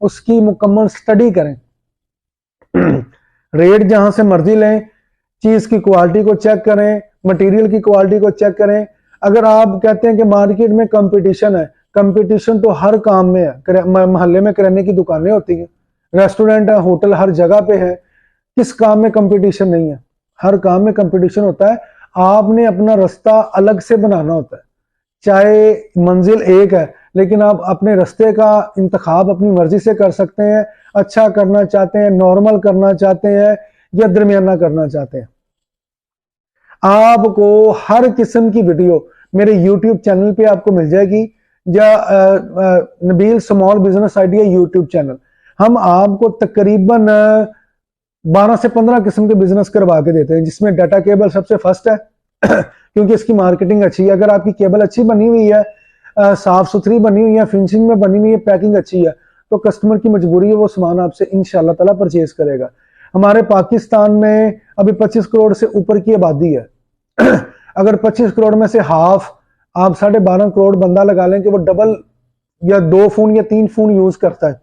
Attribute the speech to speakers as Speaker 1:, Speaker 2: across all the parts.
Speaker 1: उसकी मुकम्मल स्टडी करें। रेट जहां से मर्जी लें, चीज की क्वालिटी को चेक करें, मटेरियल की क्वालिटी को चेक करें। अगर आप कहते हैं कि मार्केट में कंपटीशन है, कंपटीशन तो हर काम में है। मोहल्ले में किराने की दुकानें होती हैं, रेस्टोरेंट है, होटल हर जगह पे है। किस काम में कंपटीशन नहीं है? हर काम में कंपटीशन होता है। आपने अपना रास्ता अलग से बनाना होता है। चाहे मंजिल एक है, लेकिन आप अपने रास्ते का इंतखाब अपनी मर्जी से कर सकते हैं। अच्छा करना चाहते हैं, नॉर्मल करना चाहते हैं, या दरमियाना करना चाहते हैं। आपको हर किस्म की वीडियो मेरे YouTube चैनल पे आपको मिल जाएगी, या Nabeel small business idea YouTube channel. हम आपको तकरीबन 12 से 15 किस्म के बिजनेस करवा के देते हैं, जिसमें डाटा केबल सबसे फर्स्ट है क्योंकि इसकी मार्केटिंग अच्छी है। अगर आपकी केबल अच्छी बनी हुई है, साफ सुथरी बनी हुई है, फिनिशिंग में बनी हुई है, पैकिंग अच्छी है, तो कस्टमर की मजबूरी है वो सामान आपसे इंशाल्लाह ताला परचेज करेगा। हमारे पाकिस्तान में अभी 25 करोड़ से ऊपर की आबादी है। अगर 25 करोड़ में से हाफ आप 12.5 करोड़ बंदा लगा लें कि वो डबल या 2 फोन या 3 फोन यूज करता है,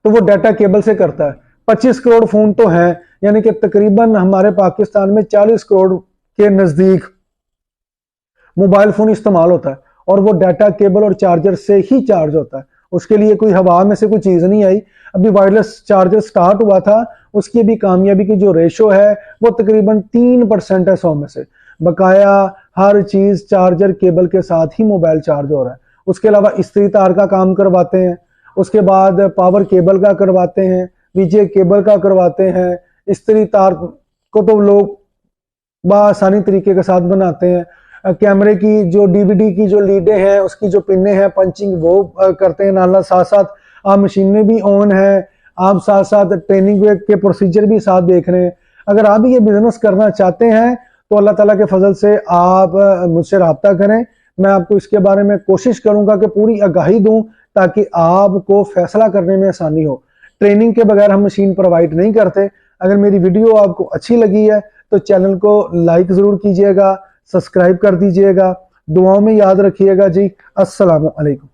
Speaker 1: तो वो डाटा केबल से करता है। 25 करोड़ फोन तो हैं, यानी कि तकरीबन हमारे पाकिस्तान में 40 करोड़ के नजदीक मोबाइल फोन इस्तेमाल होता है, और वो डाटा केबल और चार्जर से ही चार्ज होता है। उसके लिए कोई हवा में से कोई चीज नहीं आई। अभी वायरलेस चार्जर स्टार्ट हुआ था, उसकी भी कामयाबी की जो रेशो है वो तकरीबन 3% है 100 में से। बकाया हर चीज चार्जर केबल के साथ ही मोबाइल चार्ज हो रहा है। उसके अलावा इस्त्री तार का काम करवाते हैं, उसके बाद पावर केबल का करवाते हैं, वीजे केबल का करवाते हैं। इस्त्री तार को तो लोग बआसानी तरीके के साथ बनाते हैं। कैमरे की जो डीवीडी की जो लीडें हैं, उसकी जो पिने हैं, पंचिंग वो करते हैं। नाला साथ साथ आप मशीन में भी ऑन है, आप साथ साथ ट्रेनिंग के प्रोसीजर भी साथ देख रहे हैं। अगर आप ये बिजनेस करना चाहते हैं तो अल्लाह ताला के फजल से आप मुझसे रब्ता करें। मैं आपको इसके बारे में कोशिश करूंगा कि पूरी आगाही दूं, ताकि आपको फैसला करने में आसानी हो। ट्रेनिंग के बगैर हम मशीन प्रोवाइड नहीं करते। अगर मेरी वीडियो आपको अच्छी लगी है तो चैनल को लाइक जरूर कीजिएगा, सब्सक्राइब कर दीजिएगा। दुआओं में याद रखिएगा जी। अस्सलामु अलैकुम।